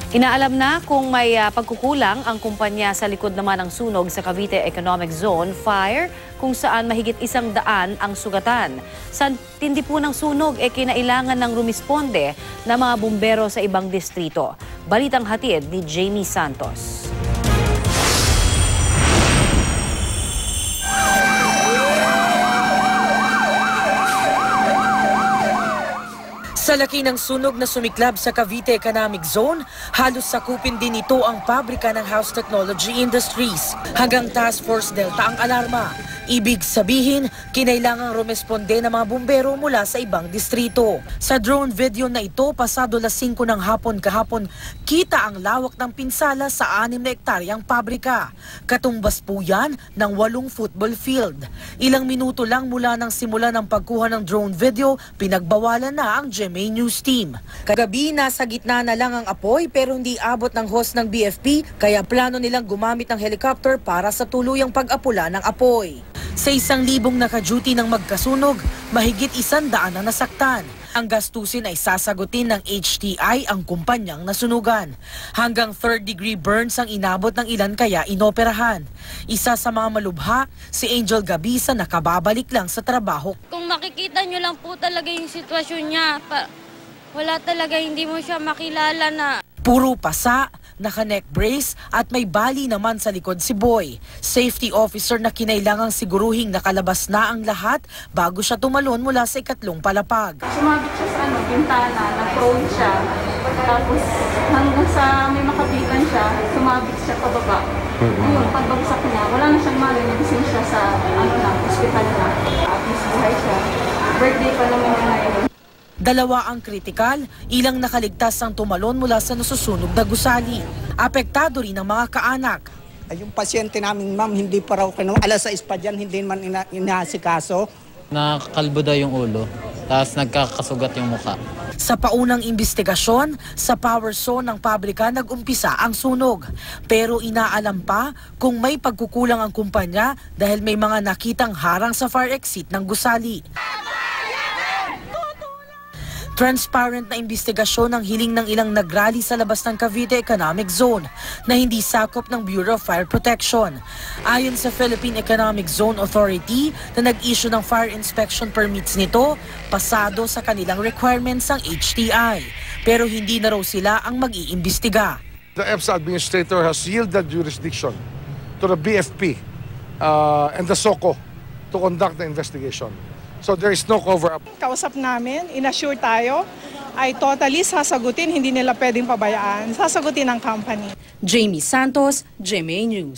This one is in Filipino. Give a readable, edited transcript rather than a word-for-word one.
Inaalam na kung may pagkukulang ang kumpanya sa likod naman ng sunog sa Cavite Economic Zone Fire kung saan mahigit 100 ang sugatan. Sa tindi po ng sunog, kinailangan ng rumisponde na mga bumbero sa ibang distrito. Balitang hatid ni Jamie Santos. Sa laki ng sunog na sumiklab sa Cavite Economic Zone, halos sakupin din ito ang pabrika ng House Technology Industries. Hanggang Task Force Delta ang alarma. Ibig sabihin, kinailangang rumesponde ng mga bumbero mula sa ibang distrito. Sa drone video na ito, pasado alas 5 ng hapon kahapon, kita ang lawak ng pinsala sa 6 na hektaryang pabrika. Katumbas po yan ng 8 football field. Ilang minuto lang mula ng simula ng pagkuha ng drone video, pinagbawalan na ang GMA News team. Kagabi, nasa gitna na lang ang apoy pero hindi abot ng hose ng BFP, kaya plano nilang gumamit ng helicopter para sa tuluyang pag-apula ng apoy. Sa 1,000 naka-duty ng magkasunog, mahigit 100 ang nasaktan. Ang gastusin ay sasagutin ng HTI ang kumpanyang nasunugan. Hanggang 3rd-degree burns ang inabot ng ilan kaya inoperahan. Isa sa mga malubha, si Angel Gabisa nakababalik lang sa trabaho. Kung makikita nyo lang po talaga yung sitwasyon niya, wala talaga, hindi mo siya makilala na. Puro pasa, naka-neck brace at may bali naman sa likod si Boy. Safety officer na kinailangang siguruhing nakalabas na ang lahat bago siya tumalon mula sa ikatlong palapag. Sumabit siya sa bintana, na-prone siya. Tapos hanggang sa may makapitan siya, sumabit siya pababa. Ayun, pagbagsak niya, wala na siyang mali, nagising siya sa hospital na. At least buhay siya. Birthday pa naman niya ngayon. 2 ang kritikal, ilang nakaligtas ang tumalon mula sa nasusunog na gusali. Apektado rin ang mga kaanak. Yung pasyente namin, ma'am, hindi pa raw kinuha. Alas 6 pa dyan, hindi man inaasikaso. Nakakalbo daw yung ulo, tapos nagkakasugat yung muka. Sa paunang investigasyon, sa power zone ng pabrika nag-umpisa ang sunog. Pero inaalam pa kung may pagkukulang ang kumpanya dahil may mga nakitang harang sa fire exit ng gusali. Transparent na investigasyon ang hiling ng ilang nagrally sa labas ng Cavite Economic Zone na hindi sakop ng Bureau of Fire Protection. Ayon sa Philippine Economic Zone Authority na nag-issue ng fire inspection permits nito, pasado sa kanilang requirements ang HTI. Pero hindi na raw sila ang mag-iimbestiga. The EPSA administrator has yielded jurisdiction to the BFP and the SOCO to conduct the investigation. So there is no cover-up. Kausap namin, inassure tayo, ay totally sasagutin, hindi nila pwedeng pabayaan, sasagutin ng company. Jamie Santos, GMA News.